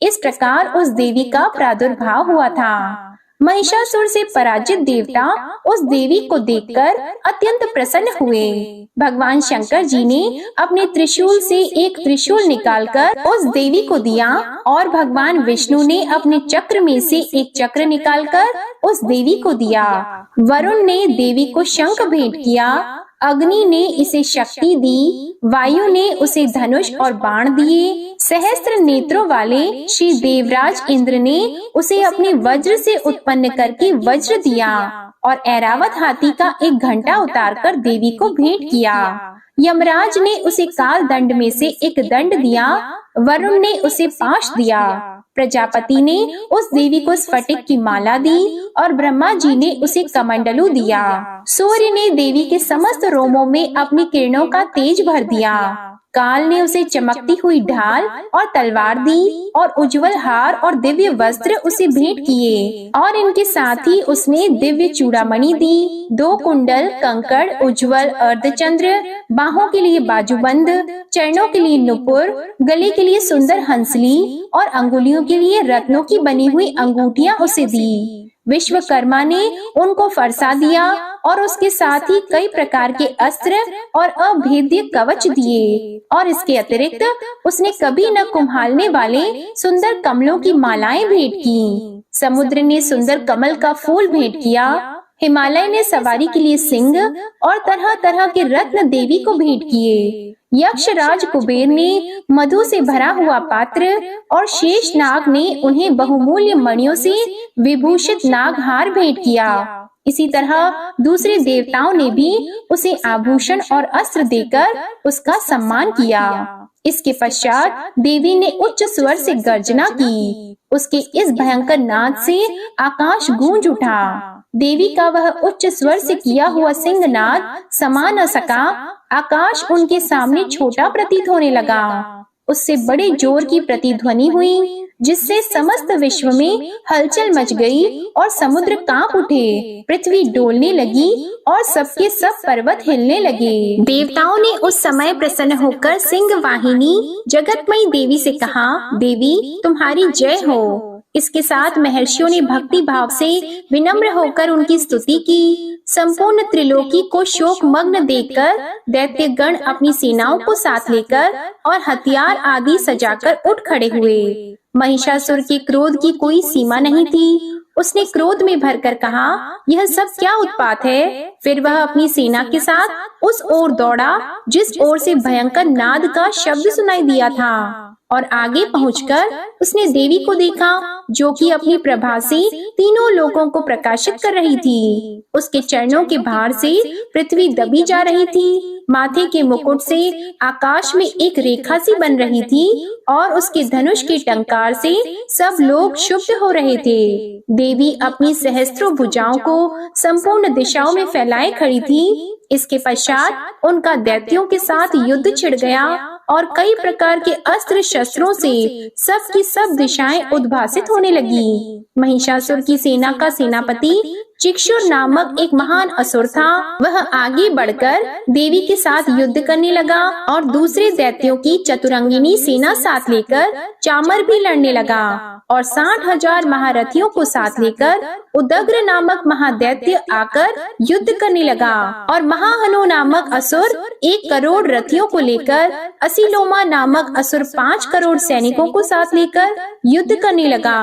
इस प्रकार उस देवी का प्रादुर्भाव हुआ था। महिषासुर से पराजित देवता उस देवी को देखकर अत्यंत प्रसन्न हुए। भगवान शंकर जी ने अपने त्रिशूल से एक त्रिशूल निकालकर उस देवी को दिया और भगवान विष्णु ने अपने चक्र में से एक चक्र निकालकर उस देवी को दिया। वरुण ने देवी को शंख भेंट किया, अग्नि ने इसे शक्ति दी, वायु ने उसे धनुष और बाण दिए, सहस्त्र नेत्रों वाले श्री देवराज इंद्र ने उसे अपने वज्र से उत्पन्न करके वज्र दिया और ऐरावत हाथी का एक घंटा उतारकर देवी को भेंट किया। यमराज ने उसे काल दंड में से एक दंड दिया, वरुण ने उसे पाश दिया, प्रजापति ने उस देवी को स्फटिक की माला दी और ब्रह्मा जी ने उसे कमंडलू दिया। सूर्य ने देवी के समस्त रोमों में अपनी किरणों का तेज भर दिया। काल ने उसे चमकती हुई ढाल और तलवार दी और उज्जवल हार और दिव्य वस्त्र उसे भेंट किए और इनके साथ ही उसने दिव्य चूड़ामणि दी, 2 कुंडल, कंकड़, उज्जवल अर्धचंद्र, बाहों के लिए बाजूबंद, चरणों के लिए नुपुर, गले के लिए सुंदर हंसली और अंगुलियों के लिए रत्नों की बनी हुई अंगूठियां उसे दी। विश्वकर्मा ने उनको फरसा दिया और उसके साथ ही कई प्रकार के अस्त्र और अभेद्य कवच दिए और इसके अतिरिक्त उसने कभी न कुम्हालने वाले सुंदर कमलों की मालाएं भेंट की। समुद्र ने सुंदर कमल का फूल भेंट किया, हिमालय ने सवारी के लिए सिंह और तरह तरह के रत्न देवी को भेंट किए। यक्षराज कुबेर ने मधु से भरा हुआ पात्र और शेष नाग ने उन्हें बहुमूल्य मणियों से विभूषित नागहार भेंट किया। इसी तरह दूसरे देवताओं ने भी उसे आभूषण और अस्त्र देकर उसका सम्मान किया। इसके पश्चात देवी ने उच्च स्वर से गर्जना की। उसके इस भयंकर नाद से आकाश गूंज उठा। देवी का वह उच्च स्वर से किया हुआ सिंहनाद समा न सका। आकाश उनके सामने छोटा प्रतीत होने लगा। उससे बड़े जोर की प्रतिध्वनि हुई, जिससे समस्त विश्व में हलचल मच गई और समुद्र कांप उठे, पृथ्वी डोलने लगी और सबके सब पर्वत हिलने लगे। देवताओं ने उस समय प्रसन्न होकर सिंह वाहिनी जगतमयी देवी से कहा, देवी तुम्हारी जय हो। इसके साथ महर्षियों ने भक्ति भाव से विनम्र होकर उनकी स्तुति की। संपूर्ण त्रिलोकी को शोक मग्न देखकर दैत्यगण अपनी सेनाओं को साथ लेकर और हथियार आदि सजाकर उठ खड़े हुए। महिषासुर के क्रोध की कोई सीमा नहीं थी। उसने क्रोध में भरकर कहा, यह सब क्या उत्पात है। फिर वह अपनी सेना के साथ उस ओर दौड़ा जिस ओर से भयंकर नाद का शब्द सुनाई दिया था और आगे पहुंचकर उसने देवी को देखा, जो कि अपनी प्रभा से तीनों लोकों को प्रकाशित कर रही थी। उसके चरणों के भार से पृथ्वी दबी जा रही थी। माथे के मुकुट से आकाश में एक रेखा सी बन रही थी और उसके धनुष के टंकार से सब लोग क्षुब्ध हो रहे थे। देवी अपनी सहस्त्रों भुजाओं को संपूर्ण दिशाओं में फैलाए खड़ी थी। इसके पश्चात उनका दैत्यों के साथ युद्ध छिड़ गया और कई प्रकार के अस्त्र शस्त्रों से सब की सब दिशाएं उद्भासित होने लगी। महिषासुर की सेना का सेनापति चिक्षुर नामक एक महान असुर था। वह आगे बढ़कर देवी के साथ युद्ध करने लगा और दूसरे दैत्यों की चतुरंगिनी सेना साथ लेकर चामर भी लड़ने लगा और 60,000 महारथियों को साथ लेकर उदग्र नामक महादैत्य आकर युद्ध करने लगा और महाहनु नामक असुर 1 करोड़ रथियों को लेकर, असिलोमा नामक असुर 5 करोड़ सैनिकों को साथ लेकर युद्ध करने लगा।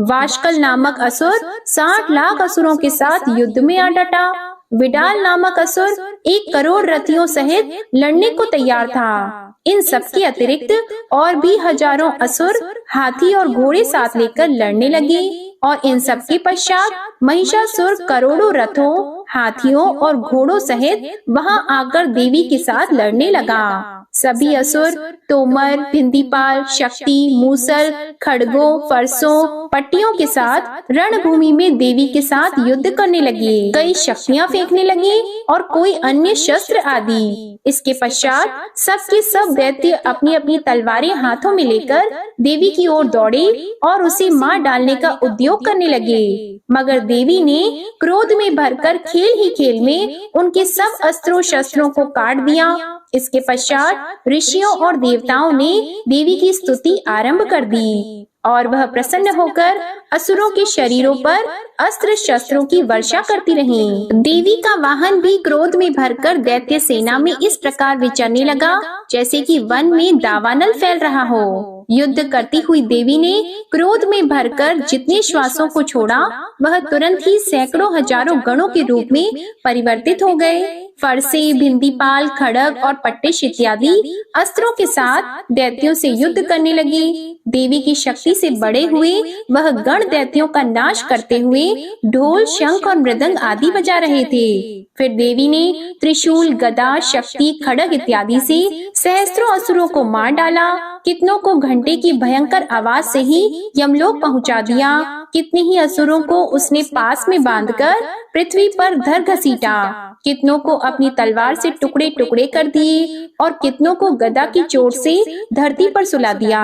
वाशकल नामक असुर 60 लाख असुरों के साथ युद्ध में आ डटा। विडाल नामक असुर 1 करोड़ रथियों सहित लड़ने को तैयार था। इन सब के अतिरिक्त और भी हजारों असुर हाथी और घोड़े साथ लेकर लड़ने लगे और इन सब के पश्चात महिषासुर करोड़ों रथों, हाथियों और घोड़ों सहित वहां आकर देवी के साथ लड़ने लगा। सभी असुर तोमर, भिंदीपाल, शक्ति, मूसल, खड़गों, फरसों पट्टियों के साथ रणभूमि में देवी के साथ युद्ध करने लगे। कई शक्तियां फेंकने लगे और कोई अन्य शस्त्र आदि। इसके पश्चात सबके सब दैत्य अपनी अपनी तलवारें हाथों में लेकर देवी की ओर दौड़े और उसे मार डालने का उद्योग करने लगे। मगर देवी ने क्रोध में भरकर खेल ही खेल में उनके सब अस्त्रों शस्त्रों को काट दिया। इसके पश्चात ऋषियों और देवताओं ने देवी की स्तुति आरंभ कर दी और वह प्रसन्न होकर असुरों के शरीरों पर अस्त्र शस्त्रों की वर्षा करती रही। देवी का वाहन भी क्रोध में भरकर दैत्य सेना में इस प्रकार विचरने लगा जैसे कि वन में दावानल फैल रहा हो। युद्ध करती हुई देवी ने क्रोध में भरकर जितने श्वासों को छोड़ा वह तुरंत ही सैकड़ों हजारों गणों के रूप में परिवर्तित हो गए। फरसे, भिंदीपाल, खड़ग और पट्टिश इत्यादि अस्त्रों के साथ दैत्यों से युद्ध करने लगे। देवी की शक्ति से बड़े हुए वह गण दैत्यों का नाश करते हुए ढोल, शंख और मृदंग आदि बजा रहे थे। फिर देवी ने त्रिशूल, गदा, शक्ति, खड़ग इत्यादि से सहस्त्रों असुरों को मार डाला। कितनों को घंटे की भयंकर आवाज से ही यमलोक पहुंचा दिया। कितने ही असुरों को उसने पास में बांधकर पृथ्वी पर धर घसीटा। कितनों को अपनी तलवार से टुकड़े टुकड़े कर दिए और कितनों को गदा की चोट से धरती पर सुला दिया।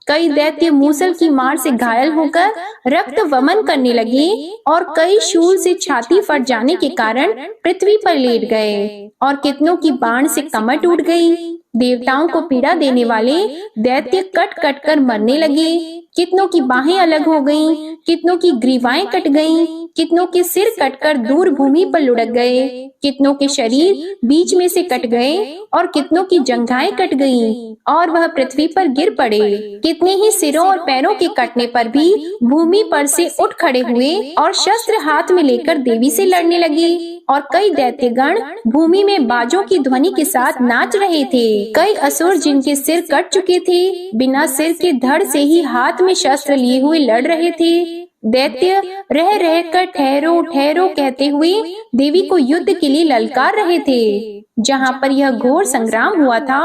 कई दैत्य मूसल की मार से घायल होकर रक्त वमन करने लगे और कई शूल से छाती फट जाने के कारण पृथ्वी पर लेट गए और कितनों की बाण से कमर टूट गई। देवताओं को पीड़ा देने वाले दैत्य कट कट कर मरने लगे। कितनों की बाहें अलग हो गईं, कितनों की ग्रीवाएं कट गईं, कितनों के सिर कटकर दूर भूमि पर लुढ़क गए, कितनों के शरीर बीच में से कट गए और कितनों की जंघाएं कट गईं और वह पृथ्वी पर गिर पड़े। कितने ही सिरों और पैरों के कटने पर भी भूमि पर से उठ खड़े हुए और शस्त्र हाथ में लेकर देवी से लड़ने लगे और कई दैत्यगण भूमि में बाजों की ध्वनि के साथ नाच रहे थे। कई असुर जिनके सिर कट चुके थे बिना सिर के धड़ से ही हाथ में शस्त्र लिए हुए लड़ रहे थे। दैत्य रह रह कर ठहरो ठहरो कहते हुए देवी को युद्ध के लिए ललकार रहे थे। जहाँ पर यह घोर संग्राम हुआ था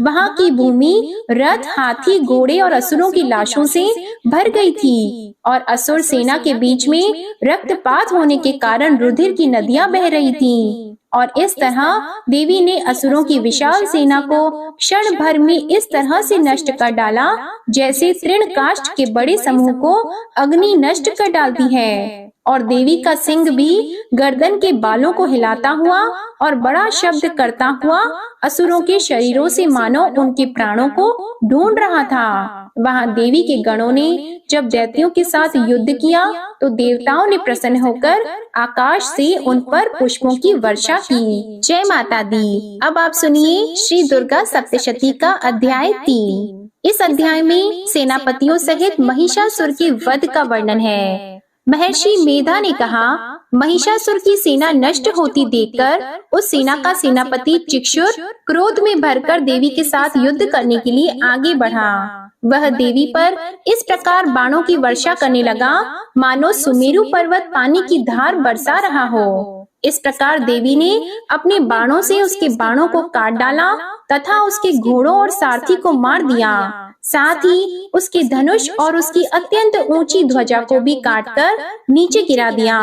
वहाँ की भूमि रथ, हाथी, घोड़े और असुरों की लाशों से भर गई थी और असुर सेना के बीच में रक्तपात होने के कारण रुधिर की नदियां बह रही थीं। और इस तरह देवी ने असुरों की विशाल सेना को क्षण भर में इस तरह से नष्ट कर डाला जैसे तृण काष्ठ के बड़े समूह को अग्नि नष्ट कर डालती है। और देवी का सिंह भी गर्दन के बालों को हिलाता हुआ और बड़ा शब्द करता हुआ असुरों के शरीरों से मानो उनके प्राणों को ढूंढ रहा था। वहां देवी के गणों ने जब दैत्यों के साथ युद्ध किया तो देवताओं ने प्रसन्न होकर आकाश से उन पर पुष्पों की वर्षा की। जय माता दी। अब आप सुनिए श्री दुर्गा सप्तशती का अध्याय 3। इस अध्याय में सेनापतियों सहित महिषासुर के वध का वर्णन है। महर्षि मेधा ने कहा, महिषासुर की सेना नष्ट होती देखकर उस सेना का सेनापति चिक्षुर क्रोध में भरकर देवी के साथ युद्ध करने के लिए आगे बढ़ा। वह देवी पर इस प्रकार बाणों की वर्षा करने लगा मानो सुमेरु पर्वत पानी की धार बरसा रहा हो। इस प्रकार देवी ने अपने बाणों से उसके बाणों को काट डाला तथा उसके घोड़ों और सारथी को मार दिया। साथ ही उसके धनुष और उसकी अत्यंत ऊंची ध्वजा को भी काटकर नीचे गिरा दिया।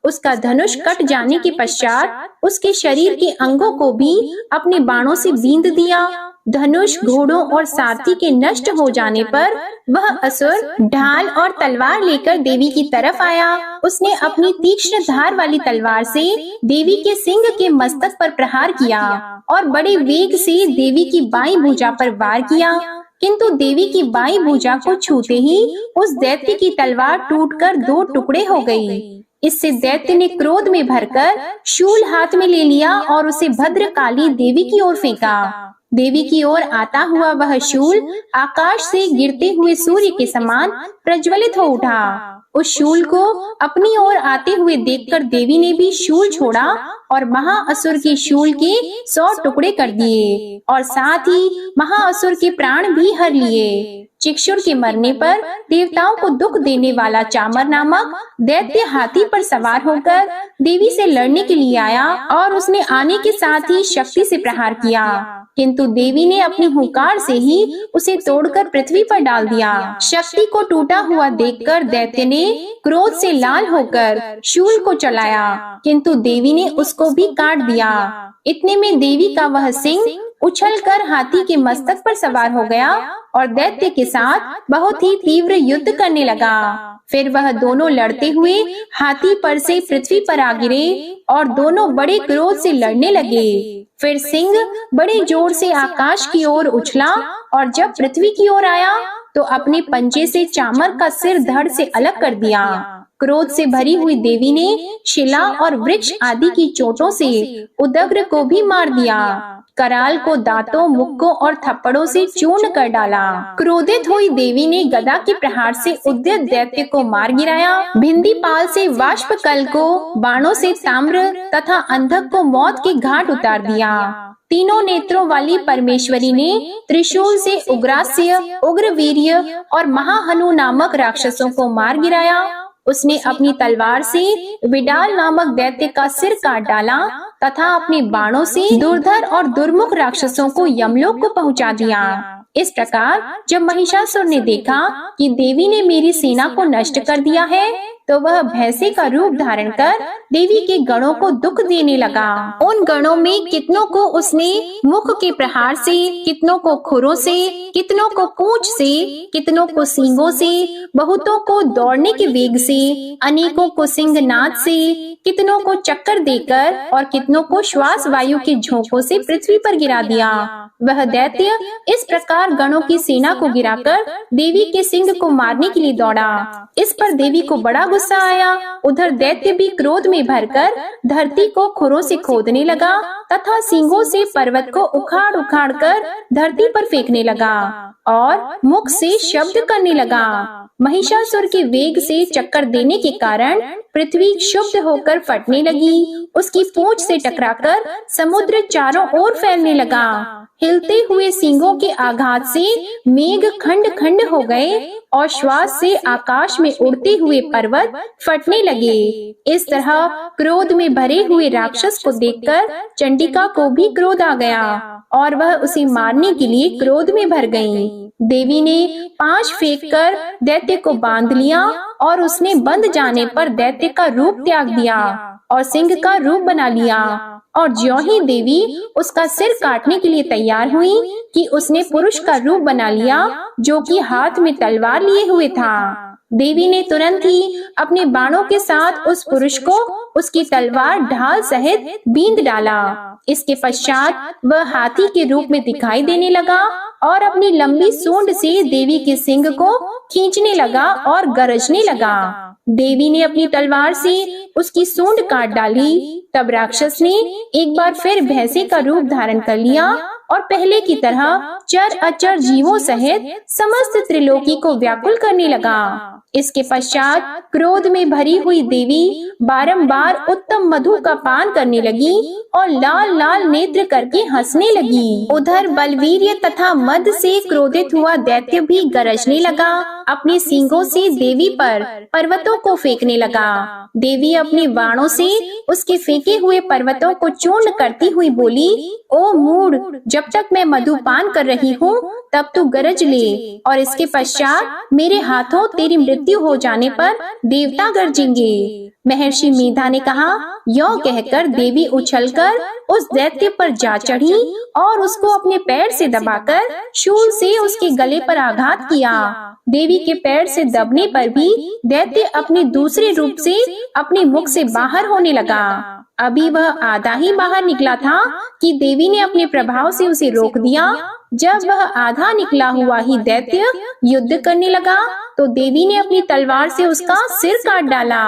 उसका धनुष कट जाने के पश्चात उसके शरीर के अंगों को भी अपने बाणों से बींध दिया। धनुष, घोड़ों और सारथी के नष्ट हो जाने पर वह असुर ढाल और तलवार लेकर देवी की तरफ आया। उसने अपनी तीक्ष्ण धार वाली तलवार से देवी के सिंह के मस्तक पर प्रहार किया और बड़े वेग से देवी की बाईं भुजा पर वार किया। किंतु देवी की बाईं भुजा को छूते ही उस दैत्य की तलवार टूटकर 2 टुकड़े हो गई। इससे दैत्य ने क्रोध में भरकर शूल हाथ में ले लिया और उसे भद्रकाली देवी की ओर फेंका। देवी की ओर आता हुआ वह शूल आकाश से गिरते हुए सूर्य के समान प्रज्वलित हो उठा। उस शूल को अपनी ओर आते हुए देखकर देवी ने भी शूल छोड़ा और महाअसुर के शूल के 100 टुकड़े कर दिए और साथ ही महाअसुर के प्राण भी हर लिए। चिक्षुर के मरने पर देवताओं को दुख देने वाला चामर नामक दैत्य हाथी पर सवार होकर देवी से लड़ने के लिए आया और उसने आने के साथ ही शक्ति से प्रहार किया, किंतु देवी ने अपनी हुंकार से ही उसे तोड़कर पृथ्वी पर डाल दिया। शक्ति को टूटा हुआ देखकर दैत्य ने क्रोध से लाल होकर शूल को चलाया, किंतु देवी ने उसको भी काट दिया। इतने में देवी का वह सिंह उछलकर हाथी के मस्तक पर सवार हो गया और दैत्य के साथ बहुत ही तीव्र युद्ध करने लगा। फिर वह दोनों लड़ते हुए हाथी पर से पृथ्वी पर आ गिरे और दोनों बड़े क्रोध से लड़ने लगे। फिर सिंह बड़े जोर से आकाश की ओर उछला और जब पृथ्वी की ओर आया तो अपने पंजे से चामर का सिर धड़ से अलग कर दिया। क्रोध से भरी हुई देवी ने शिला और वृक्ष आदि की चोटों से उदग्र को भी मार दिया। कराल को दांतों, मुक्कों और थप्पड़ों से चूर्ण कर डाला। क्रोधित हुई देवी ने गदा के प्रहार से उद्यत दैत्य को मार गिराया। भिंदी पाल से वाष्प कल को बाणों से ताम्र तथा अंधक को मौत के घाट उतार दिया। तीनों नेत्रों वाली परमेश्वरी ने त्रिशूल से उग्रास्य, उग्रवीर्य और महाहनु नामक राक्षसों को मार गिराया। उसने अपनी तलवार से विडाल नामक दैत्य का सिर काट डाला तथा अपने बाणों से दुर्धर और दुर्मुख राक्षसों को यमलोक को पहुंचा दिया। इस प्रकार जब महिषासुर ने देखा कि देवी ने मेरी सेना को नष्ट कर दिया है, तो वह भैंसे का रूप धारण कर देवी के गणों को दुख देने लगा। उन गणों में कितनों को उसने मुख के प्रहार से, कितनों को खुरों से, कितनों को पूंछ से, कितनों को सींगों से, बहुतों को दौड़ने के वेग से, अनेकों को सिंहनाद से, कितनों को चक्कर देकर और कितनों को श्वास वायु के झोंकों से पृथ्वी पर गिरा दिया। वह दैत्य इस प्रकार गणों की सेना को गिराकर देवी के सिंह को मारने के लिए दौड़ा। इस पर देवी को बड़ा गुस्सा आया। उधर दैत्य भी क्रोध में भरकर धरती को खुरों से खोदने लगा तथा सींगों से पर्वत को उखाड़ उखाड़ कर धरती पर फेंकने लगा और मुख से शब्द करने लगा। महिषासुर के वेग से चक्कर देने के कारण पृथ्वी क्षुब्ध होकर फटने लगी। उसकी पूंछ से टकराकर समुद्र चारों ओर फैलने लगा। हिलते हुए सींगों के आघात से मेघ खंड खंड हो गए और श्वास से आकाश में उड़ते हुए पर्वत फटने लगे। इस तरह क्रोध में भरे हुए राक्षस को देखकर चंडिका को भी क्रोध आ गया और वह उसे मारने के लिए क्रोध में भर गई। देवी ने 5 फेंक कर दैत्य को बांध लिया और उसने बंध जाने पर दैत्य का रूप त्याग दिया और सिंह का रूप बना लिया। और ज्यों ही देवी उसका सिर काटने के लिए तैयार हुई कि उसने पुरुष का रूप बना लिया, जो कि हाथ में तलवार लिए हुए था। देवी ने तुरंत ही अपने बाणों के साथ उस पुरुष को उसकी तलवार ढाल सहित बींध डाला। इसके पश्चात वह हाथी के रूप में दिखाई देने लगा और अपनी लंबी सूंड से देवी के सिंग को खींचने लगा और गरजने लगा। देवी ने अपनी तलवार से उसकी सूंड काट डाली। तब राक्षस ने एक बार फिर भैंसे का रूप धारण कर लिया और पहले की तरह चर अचर जीवों सहित समस्त त्रिलोकी को व्याकुल करने लगा। इसके पश्चात क्रोध में भरी हुई देवी बारंबार उत्तम मधु का पान करने लगी और लाल लाल नेत्र करके हंसने लगी। उधर बलवीर्य तथा मद से क्रोधित हुआ दैत्य भी गरजने लगा। अपने सींगों से देवी पर पर्वतों को फेंकने लगा। देवी अपने बाणों से उसके फेंके हुए पर्वतों को चूर्ण करती हुई बोली, ओ मूढ़, जब तक मैं मधुपान कर रही हूँ तब तू गरज ले और इसके पश्चात मेरे हाथों तेरी मृत्यु हो जाने पर देवता गरजेंगे। महर्षि मेधा ने कहा। यों कहकर देवी उछलकर उस दैत्य पर जा चढ़ी और उसको अपने पैर से दबाकर शूल से उसके गले पर आघात किया। देवी के पैर से दबने पर भी दैत्य अपने दूसरे रूप से अपने मुख से बाहर होने लगा। अभी वह आधा ही बाहर निकला था कि देवी ने अपने प्रभाव से उसे रोक दिया। जब वह आधा निकला हुआ ही दैत्य युद्ध करने लगा तो देवी ने अपनी तलवार से उसका सिर काट डाला।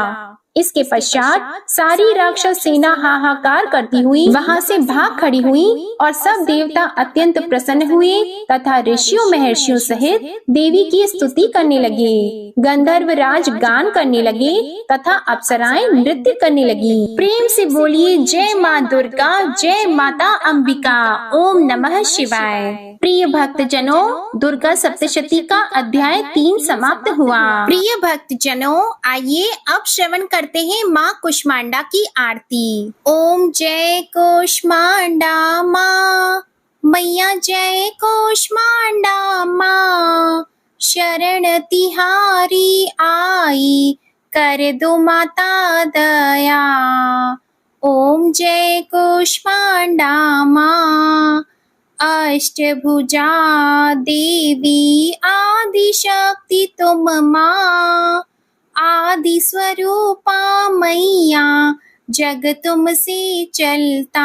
इसके पश्चात सारी राक्षस सेना हाहाकार करती हुई वहां से भाग खड़ी हुई और सब देवता अत्यंत प्रसन्न हुए तथा ऋषियों महर्षियों सहित देवी की स्तुति करने लगे। गंधर्व राज गान करने लगे तथा अप्सराएं नृत्य करने लगी। प्रेम से बोलिए जय माँ दुर्गा, जय माता अंबिका, ओम नमः शिवाय। प्रिय भक्त जनों, दुर्गा सप्तशती का अध्याय 3 समाप्त हुआ। प्रिय भक्त जनों, आइए अब श्रवण करते हैं माँ कुष्मांडा की आरती। ओम जय कुष्मांडा माँ, मैया जय कुष्मांडा माँ, शरण तिहारी आई, कर दो माता दया। ओम जय कुष्मांडा माँ, अष्टभुजा देवी आदि शक्ति तुम माँ, आदि स्वरूपा मैया जग तुमसे चलता।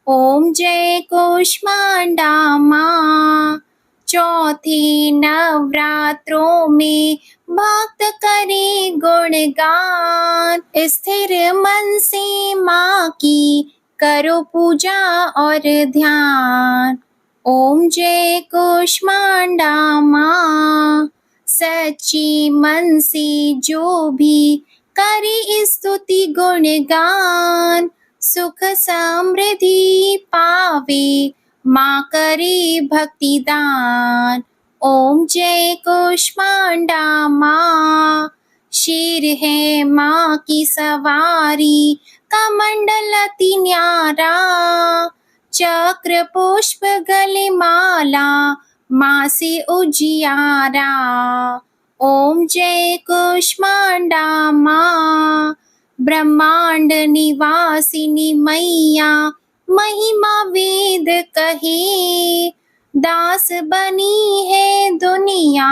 ओम जय कुष्मांडा माँ, चौथे नवरात्रों में भक्त करे गुणगान, स्थिर मन से माँ की करो पूजा और ध्यान। ओम जय कुष्मांडा माँ, सच्ची मन से जो भी करे स्तुति गुणगान, सुख समृद्धि पावे माँ करे भक्ति दान। ओम जय कुष्मांडा माँ, शेर है माँ की सवारी, कमंडल अति न्यारा, चक्र पुष्प गले माला माँ से उजियारा। ओम जय कुष्मांडा माँ, ब्रह्मांड निवासिनी मैया महिमा वेद कहे, दास बनी है दुनिया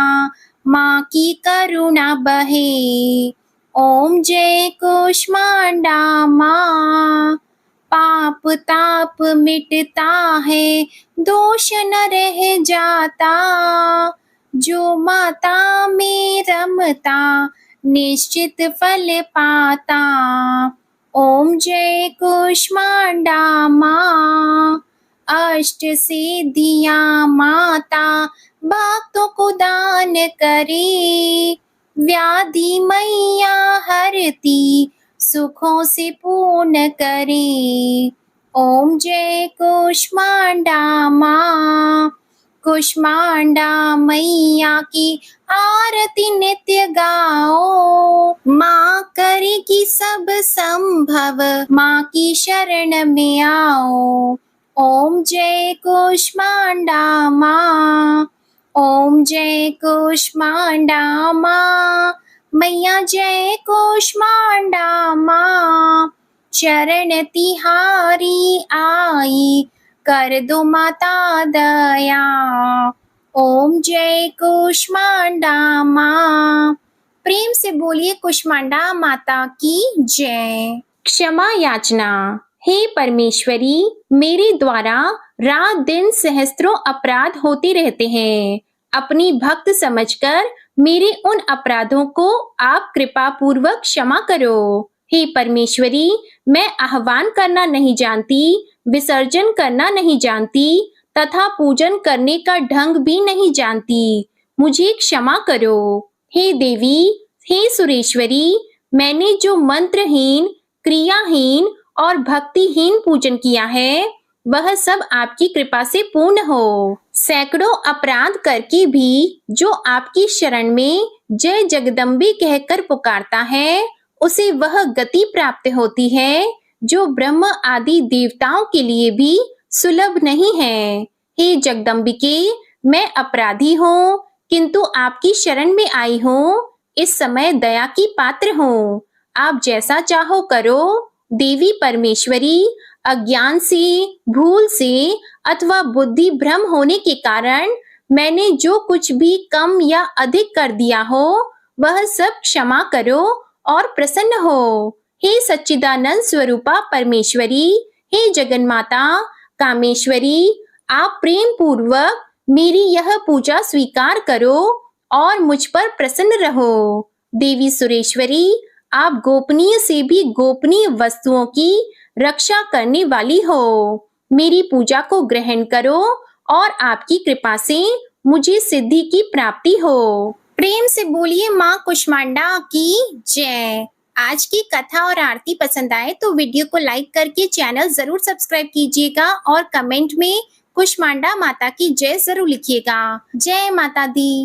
माँ की करुणा बहे। ओम जय कुष्मांडा माँ, पाप ताप मिटता है, दोष न रह जाता, जो माता में रमता निश्चित फल पाता। ओम जय कुष्मांडा माँ, अष्ट सिद्धियाँ माता भक्तों को दान करे, व्याधि मैया हरती सुखों से पूर्ण करे। ओम जय कुष्मांडा माँ, कुष्मांडा मैया की आरती नित्य गाओ, माँ करेगी सब संभव, माँ की शरण में आओ। ओम जय कुष्मांडा माँ, ओम जय कुष्मांडा माँ, मैया जय कुष्मांडा माँ, चरण तिहारी आई, कर दो माता दया। ओम जय कुष्मांडा माँ। प्रेम से बोलिए कुष्मांडा माता की जय। क्षमा याचना। हे परमेश्वरी, मेरे द्वारा रात दिन सहस्त्रों अपराध होते रहते हैं। अपनी भक्त समझकर मेरे उन अपराधों को आप कृपा पूर्वक क्षमा करो। हे परमेश्वरी, मैं आह्वान करना नहीं जानती, विसर्जन करना नहीं जानती तथा पूजन करने का ढंग भी नहीं जानती। मुझे क्षमा करो। हे देवी, हे सुरेश्वरी, मैंने जो मंत्रहीन, क्रियाहीन और भक्तिहीन पूजन किया है, वह सब आपकी कृपा से पूर्ण हो। सैकड़ों अपराध करके भी जो आपकी शरण में जय जगदम्बे कहकर पुकारता है, उसे वह गति प्राप्त होती है जो ब्रह्म आदि देवताओं के लिए भी सुलभ नहीं है। हे जगदम्बिके, मैं अपराधी हूँ, किंतु आपकी शरण में आई हूँ। इस समय दया की पात्र हूँ। आप जैसा चाहो करो। देवी परमेश्वरी, अज्ञान से, भूल से अथवा बुद्धि भ्रम होने के कारण मैंने जो कुछ भी कम या अधिक कर दिया हो, वह सब क्षमा करो और प्रसन्न हो। हे सच्चिदानंद स्वरूपा परमेश्वरी, हे जगन्माता कामेश्वरी, आप प्रेम पूर्वक मेरी यह पूजा स्वीकार करो और मुझ पर प्रसन्न रहो। देवी सुरेश्वरी, आप गोपनीय से भी गोपनीय वस्तुओं की रक्षा करने वाली हो। मेरी पूजा को ग्रहण करो और आपकी कृपा से मुझे सिद्धि की प्राप्ति हो। प्रेम से बोलिए माँ कुष्मांडा की जय। आज की कथा और आरती पसंद आए तो वीडियो को लाइक करके चैनल जरूर सब्सक्राइब कीजिएगा और कमेंट में कुष्मांडा माता की जय जरूर लिखिएगा। जय माता दी।